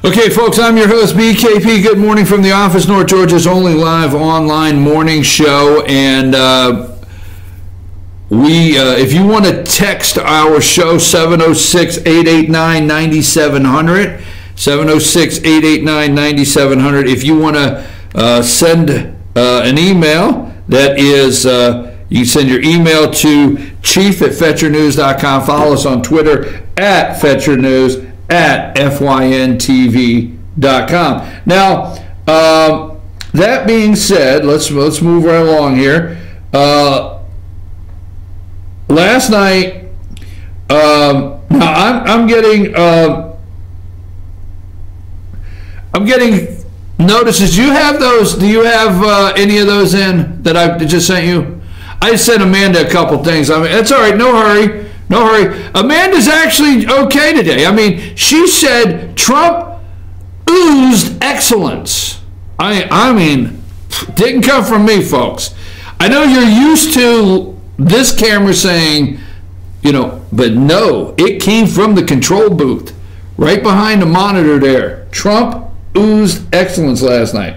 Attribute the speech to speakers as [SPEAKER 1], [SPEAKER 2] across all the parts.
[SPEAKER 1] Okay, folks, I'm your host, BKP. Good morning from the office, North Georgia's only live online morning show. And if you want to text our show, 706-889-9700, 706-889-9700. If you want to send an email, that is, you can send your email to chief@fetchernews.com. Follow us on Twitter @FetcherNews. at fyntv.com. Now, that being said, let's move right along here. Last night, now I'm getting notices. Do you have those? Do you have any of those in that I just sent you? I sent Amanda a couple things. I mean, it's all right. No hurry. No hurry. Amanda's actually okay today. I mean, she said Trump oozed excellence. I mean, didn't come from me, folks. I know you're used to this camera saying, you know, but no, it came from the control booth right behind the monitor there. Trump oozed excellence last night.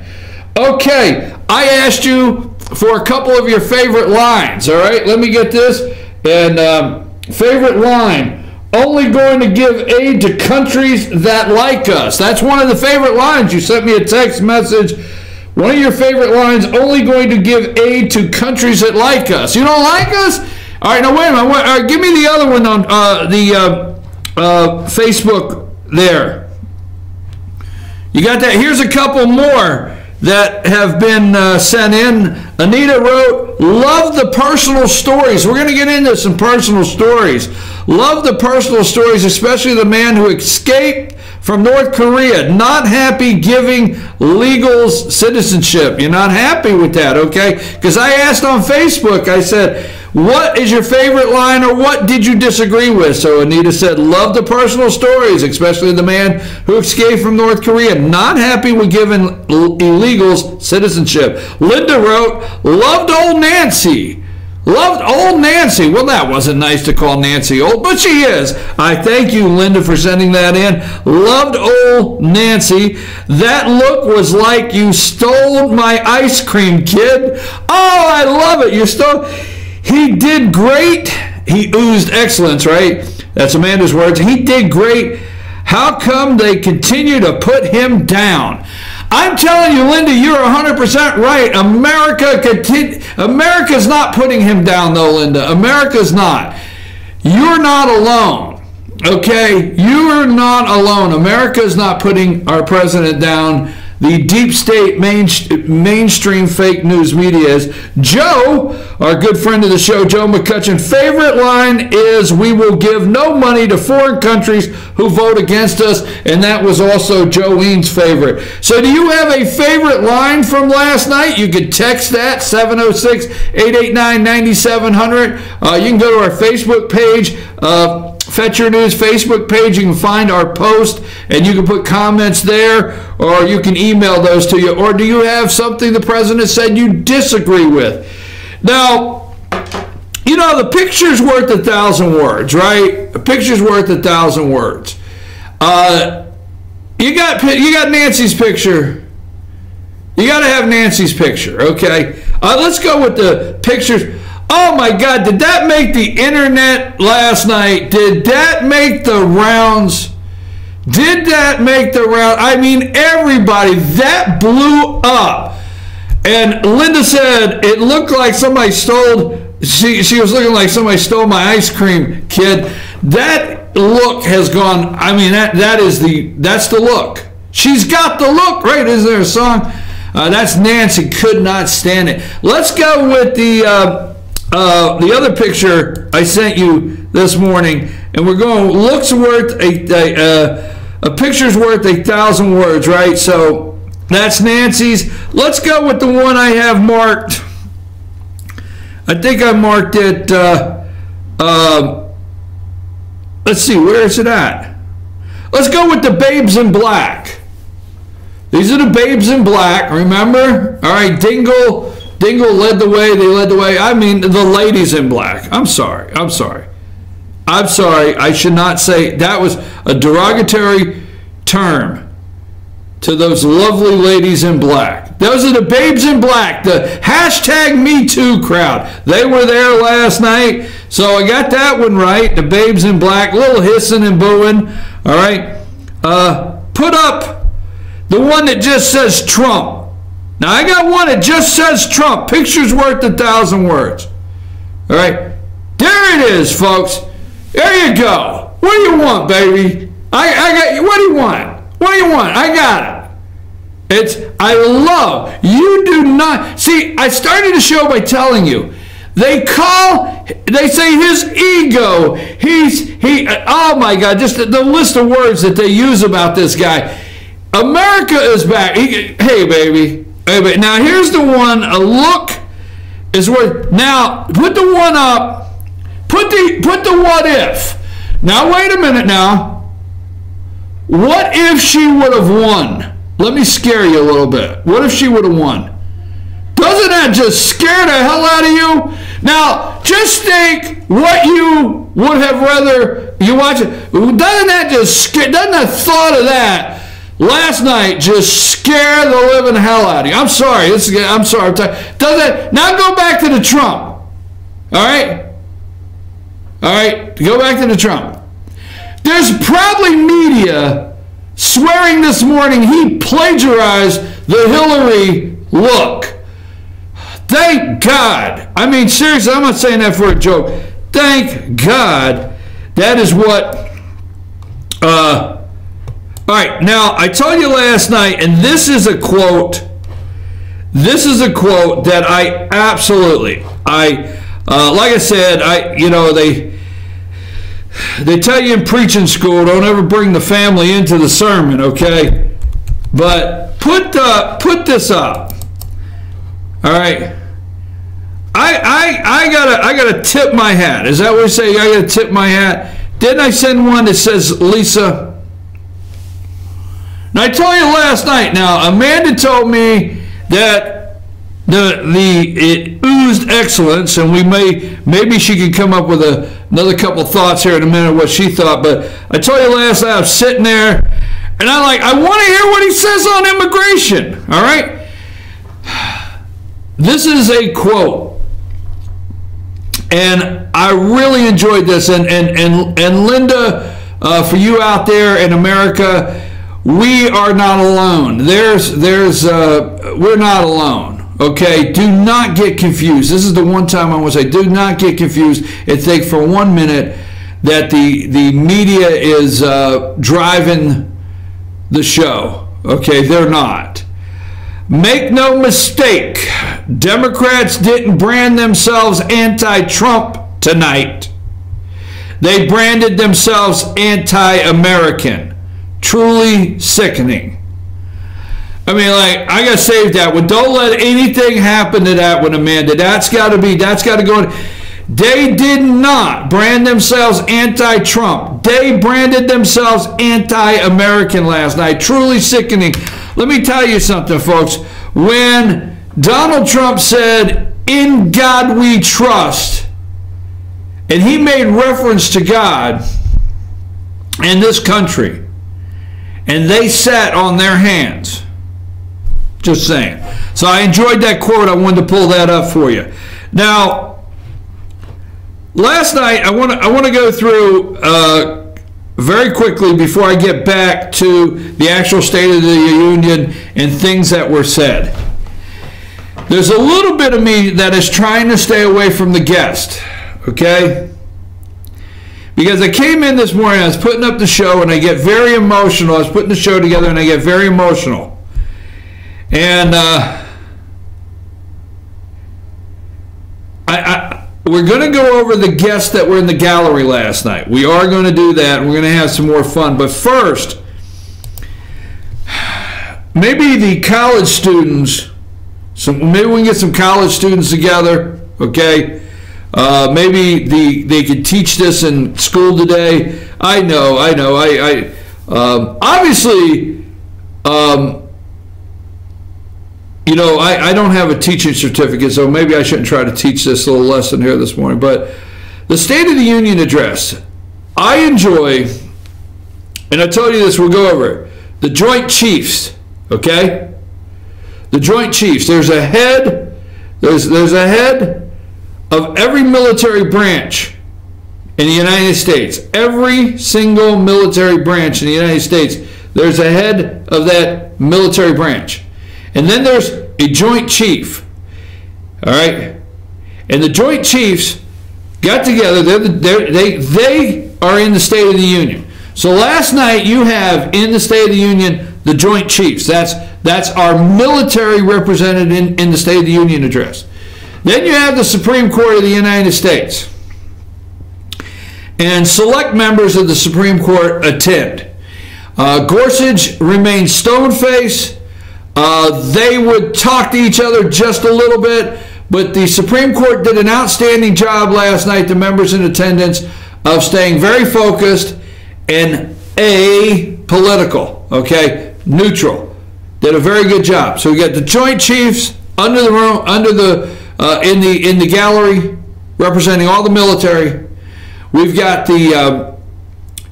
[SPEAKER 1] Okay, I asked you for a couple of your favorite lines, all right? Let me get this. And favorite line, only going to give aid to countries that like us. That's one of the favorite lines. You sent me a text message. One of your favorite lines, only going to give aid to countries that like us. You don't like us? All right, now wait a minute. Give me the other one on the Facebook there. You got that? Here's a couple more that have been sent in. Anita wrote, love the personal stories. We're going to get into some personal stories. Love the personal stories, especially the man who escaped from North Korea. Not happy giving legals citizenship. You're not happy with that, okay? Because I asked on Facebook, I said, what is your favorite line or what did you disagree with? So Anita said, love the personal stories, especially the man who escaped from North Korea. Not happy with giving illegals citizenship. Linda wrote, loved old Nancy. Loved old Nancy. Well, that wasn't nice to call Nancy old, but she is. I thank you, Linda, for sending that in. Loved old Nancy. That look was like you stole my ice cream, kid. Oh, I love it. You stole... He did great. He oozed excellence, right? That's Amanda's words. He did great. How come they continue to put him down? I'm telling you, Linda, you're 100% right. America's not putting him down, though, Linda. America's not. You're not alone, okay? You're not alone. America's not putting our president down. The deep state mainstream fake news media is. Joe, our good friend of the show, Joe McCutcheon, favorite line is, we will give no money to foreign countries who vote against us, and that was also Jolene's favorite. So do you have a favorite line from last night? You could text that, 706-889-9700. You can go to our Facebook page, Fetcher News Facebook page. You can find our post, and you can put comments there, or you can email those to you. Or do you have something the president said you disagree with? Now, you know, the picture's worth 1,000 words, right? A picture's worth 1,000 words. You got Nancy's picture. You got to have Nancy's picture, okay? Let's go with the pictures. Oh my God, did that make the internet last night? Did that make the rounds? Did that make the round? I mean, everybody, that blew up. And Linda said it looked like somebody stole, she was looking like somebody stole my ice cream, kid. That look has gone, I mean, that's the look. She's got the look, right? Is there a song? That's Nancy, could not stand it. Let's go with the other picture I sent you this morning, and we're going, looks worth a picture's worth 1,000 words, right? So that's Nancy's. Let's go with the one I have marked. I think I marked it, let's see, where is it at? Let's go with the Babes in Black. These are the Babes in Black, remember? All right, Dingle led the way, they led the way. I mean, the ladies in black. I'm sorry. I should not say, that was a derogatory term to those lovely ladies in black. Those are the babes in black, the hashtag Me Too crowd. They were there last night, so I got that one right. The babes in black, a little hissing and booing. All right. Put up the one that just says Trump. Now, I got one that just says Trump. Picture's worth 1,000 words. All right. There it is, folks. There you go. What do you want, baby? I got you. What do you want? What do you want? I got it. I love, you do not, see, I started the show by telling you, they say his ego, oh my God, just the list of words that they use about this guy. America is back. Hey, baby. Now, here's the one, a look is worth, now, put the one up, put the what if. Now, wait a minute now. What if she would have won? Let me scare you a little bit. What if she would have won? Doesn't that just scare the hell out of you? Now, just think what you would have rather you watch it. Doesn't that just scare, doesn't the thought of that last night just scare the living hell out of you? I'm sorry. I'm sorry. Does it? Now go back to the Trump. All right? All right? Go back to the Trump. There's probably media swearing this morning he plagiarized the Hillary look. Thank God. I mean, seriously, I'm not saying that for a joke. Thank God that is what... all right, now, I told you last night, and this is a quote. This is a quote that I absolutely... like I said, they tell you in preaching school, don't ever bring the family into the sermon, okay? But put this up. All right. I gotta tip my hat. Is that what we say? I gotta tip my hat. Didn't I send one that says Lisa? Now I told you last night. Now Amanda told me that it oozed excellence, and maybe she could come up with another couple thoughts here in a minute what she thought. But I told you last night I was sitting there, and I want to hear what he says on immigration. All right, this is a quote, and I really enjoyed this. And Linda, for you out there in America, we are not alone. We're not alone. Okay, do not get confused. This is the one time I want to say, do not get confused and think for 1 minute that the media is driving the show. Okay, they're not. Make no mistake, Democrats didn't brand themselves anti-Trump tonight. They branded themselves anti-American. Truly sickening. I mean, like, I got to save that one. Don't let anything happen to that one, Amanda. That's got to go in. They did not brand themselves anti-Trump. They branded themselves anti-American last night. Truly sickening. Let me tell you something, folks. When Donald Trump said, "In God we trust," and he made reference to God and this country, and they sat on their hands. Just saying. So I enjoyed that quote. I wanted to pull that up for you. Now, last night I want to go through very quickly before I get back to the actual State of the Union and things that were said. There's a little bit of me that is trying to stay away from the guest, okay? Because I came in this morning, I was putting up the show, and I get very emotional. I was putting the show together, and I get very emotional. And we're going to go over the guests that were in the gallery last night. We are going to do that, and we're going to have some more fun. But first, maybe the college students, maybe we can get some college students together, okay? Maybe they could teach this in school today. I know. Obviously, you know, I don't have a teaching certificate, so maybe I shouldn't try to teach this little lesson here this morning. But the State of the Union address, I enjoy, and I told you this, we'll go over it. The Joint Chiefs, okay? The Joint Chiefs. There's a head. There's a head of every military branch in the United States. Every single military branch in the United States, there's a head of that military branch. And then there's a Joint Chief. All right? And the Joint Chiefs got together. They are in the State of the Union. So last night you have in the State of the Union the Joint Chiefs. That's our military represented in the State of the Union address. Then you have the Supreme Court of the United States. And select members of the Supreme Court attend. Gorsuch remains stone-faced. They would talk to each other just a little bit, but the Supreme Court did an outstanding job last night, the members in attendance, of staying very focused and apolitical, okay, neutral. Did a very good job. So we got the Joint Chiefs under the room, in the gallery, representing all the military. We've got the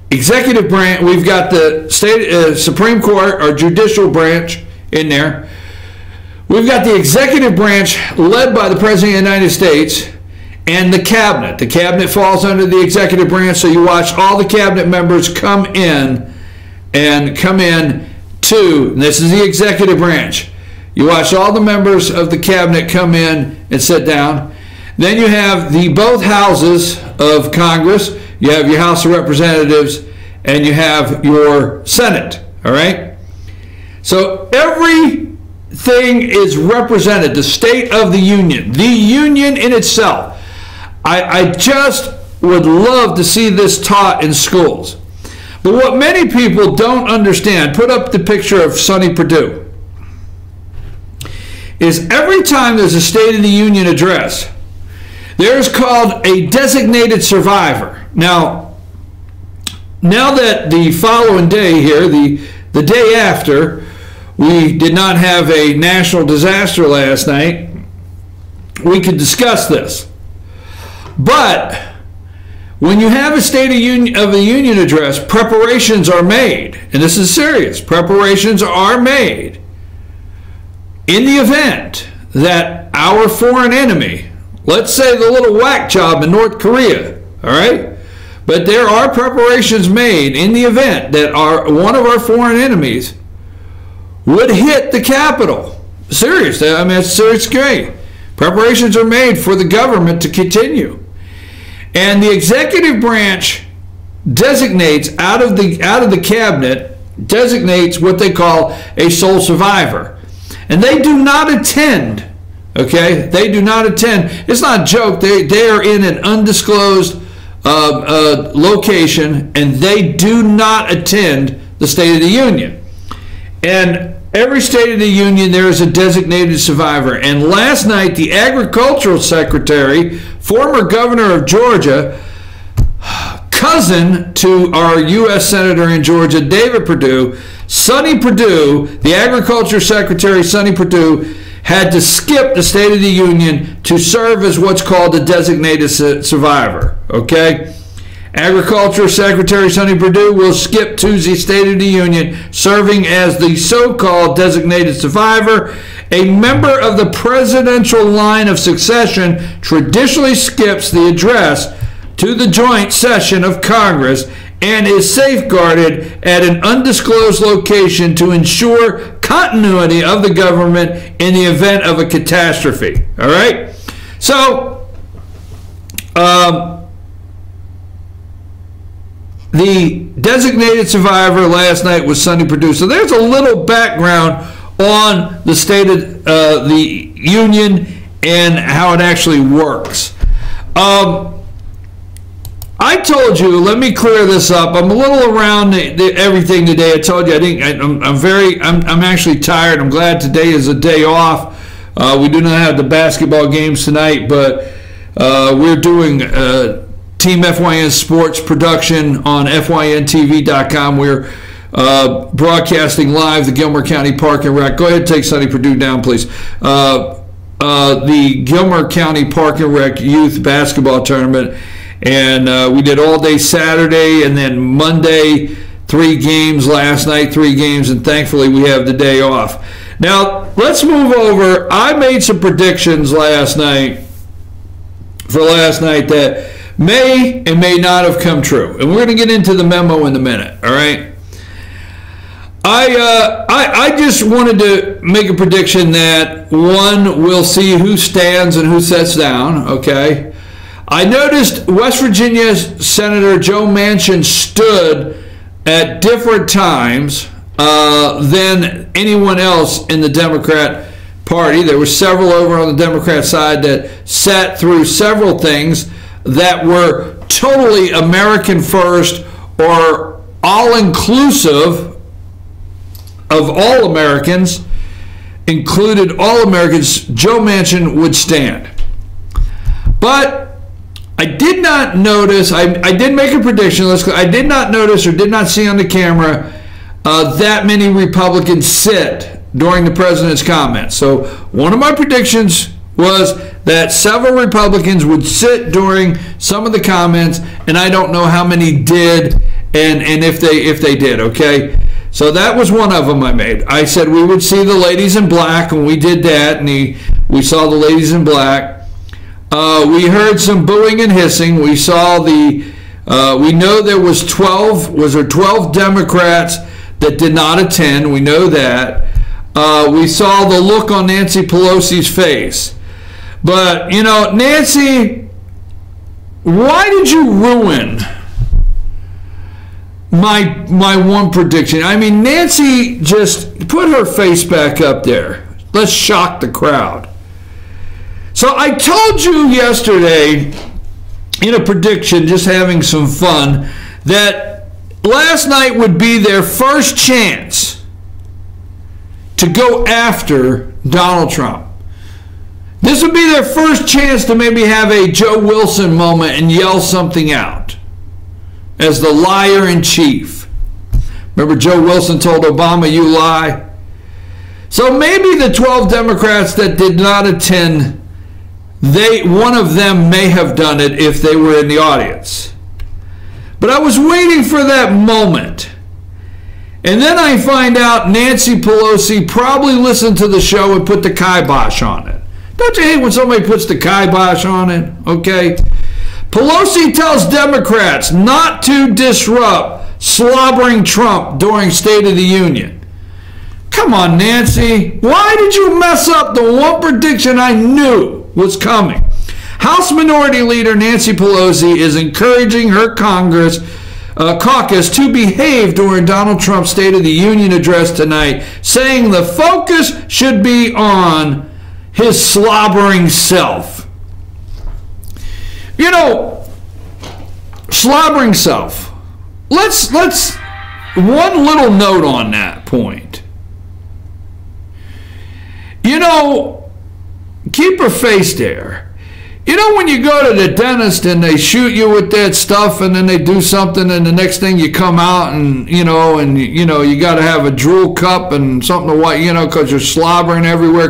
[SPEAKER 1] executive branch. We've got the state Supreme Court or judicial branch in there. We've got the executive branch led by the President of the United States and the cabinet. The cabinet falls under the executive branch, so you watch all the cabinet members come in to, and this is the executive branch. You watch all the members of the cabinet come in and sit down. Then you have both houses of Congress. You have your House of Representatives and you have your Senate, all right? So everything is represented, the State of the Union in itself. I just would love to see this taught in schools. But what many people don't understand, put up the picture of Sonny Perdue, is every time there's a State of the Union address, there's called a designated survivor. Now that the following day here, the day after, we did not have a national disaster last night, we could discuss this. But when you have a State of the Union address, preparations are made, and this is serious. Preparations are made in the event that our foreign enemy, let's say the little whack job in North Korea, all right? But there are preparations made in the event that one of our foreign enemies would hit the Capitol. Serious. I mean, it's serious game. Preparations are made for the government to continue. And the executive branch designates out of the cabinet, designates what they call a sole survivor. And they do not attend, okay? They do not attend. It's not a joke. They are in an undisclosed location, and they do not attend the State of the Union. And every State of the Union, there is a designated survivor. And last night, the Agricultural Secretary, former governor of Georgia, cousin to our U.S. Senator in Georgia, David Perdue, Sonny Perdue, the Agriculture Secretary, Sonny Perdue, had to skip the State of the Union to serve as what's called a designated survivor, okay? Agriculture Secretary Sonny Perdue will skip Tuesday's State of the Union, serving as the so-called designated survivor. A member of the presidential line of succession traditionally skips the address to the joint session of Congress and is safeguarded at an undisclosed location to ensure continuity of the government in the event of a catastrophe. All right? So, the designated survivor last night was Sonny Perdue. So there's a little background on the State of the Union and how it actually works. I told you, let me clear this up. I'm a little around everything today. I told you I'm actually tired. I'm glad today is a day off. We do not have the basketball games tonight, but we're doing Team FYN Sports production on FYNTV.com. We're broadcasting live the Gilmer County Park and Rec. Go ahead and take Sonny Perdue down, please. The Gilmer County Park and Rec Youth Basketball Tournament. And we did all day Saturday, and then Monday 3 games last night, 3 games, and thankfully we have the day off. Now, let's move over. I made some predictions last night that may and may not have come true. And we're going to get into the memo in a minute, all right? I just wanted to make a prediction that, one, we'll see who stands and who sits down, okay? I noticed West Virginia Senator Joe Manchin stood at different times than anyone else in the Democrat Party. There were several over on the Democrat side that sat through several things that were totally American first or all-inclusive of all Americans, included all Americans. Joe Manchin would stand. But I did not notice, I did make a prediction, I did not notice or did not see on the camera that many Republicans sit during the president's comments. So one of my predictions was that several Republicans would sit during some of the comments, and I don't know how many did and if they did, okay? So that was one of them I made. I said we would see the ladies in black, and we did that, and we saw the ladies in black. We heard some booing and hissing. We saw we know there was 12 Democrats that did not attend. We know that. We saw the look on Nancy Pelosi's face. But, you know, Nancy, why did you ruin my one prediction? I mean, Nancy just put her face back up there. Let's shock the crowd. So I told you yesterday in a prediction, just having some fun, that last night would be their first chance to go after Donald Trump. This would be their first chance to maybe have a Joe Wilson moment and yell something out as the liar in chief. Remember, Joe Wilson told Obama, "You lie." So maybe the 12 Democrats that did not attend, one of them may have done it if they were in the audience. But I was waiting for that moment. And then I find out Nancy Pelosi probably listened to the show and put the kibosh on it. Don't you hate when somebody puts the kibosh on it? Okay. Pelosi tells Democrats not to disrupt slobbering Trump during State of the Union. Come on, Nancy. Why did you mess up the one prediction I knew was coming? House Minority Leader Nancy Pelosi is encouraging her caucus to behave during Donald Trump's State of the Union address tonight, saying the focus should be on his slobbering self. You know, slobbering self. Let's one little note on that point. You know, keep her face there. You know, when you go to the dentist and they shoot you with that stuff and then they do something and the next thing you come out and you got to have a drool cup and something to wipe, because you're slobbering everywhere.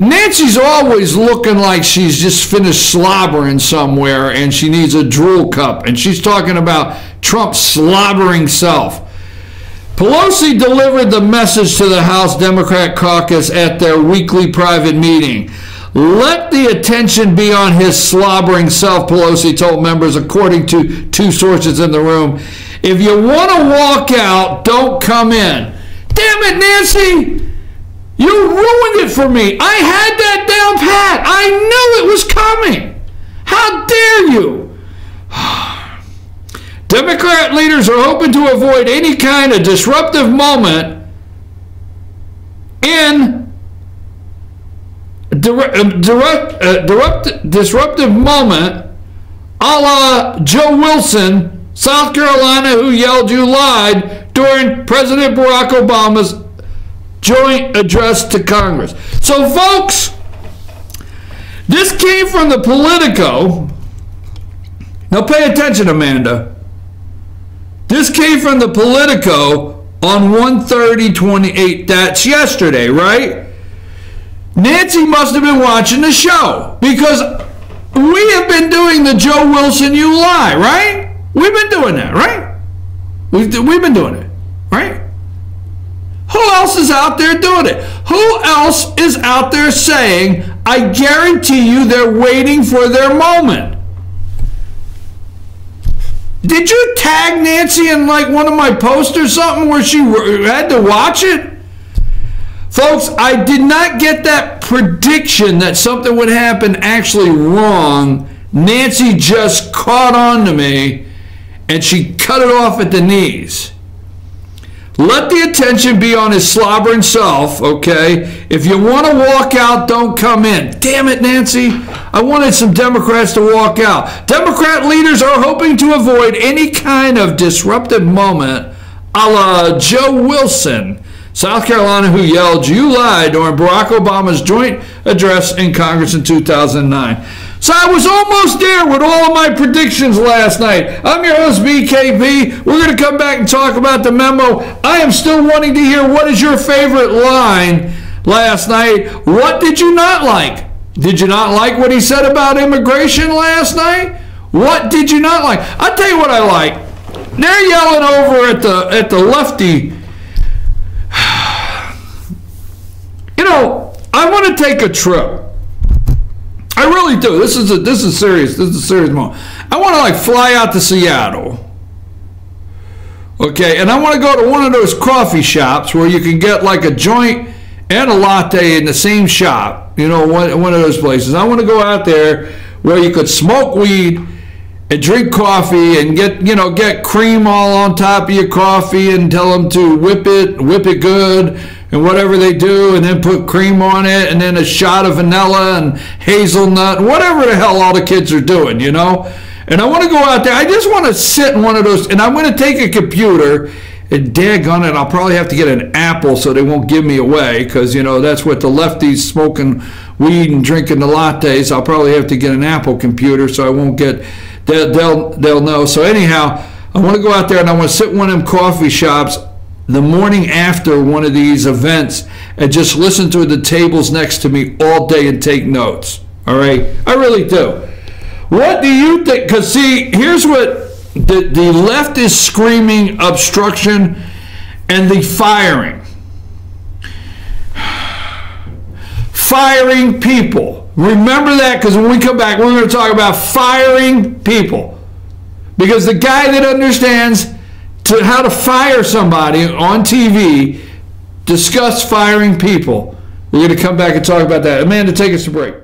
[SPEAKER 1] Nancy's always looking like she's just finished slobbering somewhere and she needs a drool cup. And she's talking about Trump's slobbering self. Pelosi delivered the message to the House Democrat caucus at their weekly private meeting. Let the attention be on his slobbering self, Pelosi told members, according to 2 sources in the room. If you want to walk out, don't come in. Damn it, Nancy! You ruined it for me. I had that down pat. I knew it was coming. How dare you? Democrat leaders are hoping to avoid any kind of disruptive moment disruptive moment a la Joe Wilson, South Carolina, who yelled "you lied" during President Barack Obama's joint address to Congress. So, folks, this came from the Politico. Now, pay attention, Amanda. This came from the Politico on 1/30/28. That's yesterday, right? Nancy must have been watching the show because we have been doing the Joe Wilson "you lie," right? We've been doing that, right? We've been doing it, right? Who else is out there doing it? Who else is out there saying, I guarantee you they're waiting for their moment? Did you tag Nancy in like one of my posts or something where she had to watch it? Folks, I did not get that prediction that something would happen actually wrong. Nancy just caught on to me and she cut it off at the knees. Let the attention be on his slobbering self, okay? If you want to walk out, don't come in. Damn it, Nancy. I wanted some Democrats to walk out. Democrat leaders are hoping to avoid any kind of disruptive moment a la Joe Wilson, South Carolina, who yelled, "You lied," during Barack Obama's joint address in Congress in 2009. So I was almost there with all of my predictions last night. I'm your host, BKB. We're going to come back and talk about the memo. I am still wanting to hear what is your favorite line last night. What did you not like? Did you not like what he said about immigration last night? What did you not like? I'll tell you what I like. They're yelling over at the lefty. You know, I want to take a trip. I really do. This is serious. This is a serious moment. I want to like fly out to Seattle. Okay, and I want to go to one of those coffee shops where you can get like a joint and a latte in the same shop. You know, one of those places. I want to go out there where you could smoke weed and drink coffee and get cream all on top of your coffee and tell them to whip it good. And whatever they do, and then put cream on it, and then a shot of vanilla and hazelnut, whatever the hell all the kids are doing, you know? And I want to go out there. I just want to sit in one of those, and I'm going to take a computer, and daggone it, I'll probably have to get an Apple so they won't give me away, because, you know, that's what the lefties smoking weed and drinking the lattes. I'll probably have to get an Apple computer so I won't get, they'll know. So anyhow, I want to go out there, and I want to sit in one of them coffee shops the morning after one of these events and just listen to the tables next to me all day and take notes. All right? I really do. What do you think? Because, see, here's what the left is screaming: obstruction and the firing. Firing people. Remember that, because when we come back, we're going to talk about firing people. Because the guy that understands how to fire somebody on TV, discuss firing people. We're going to come back and talk about that. Amanda, take us a break.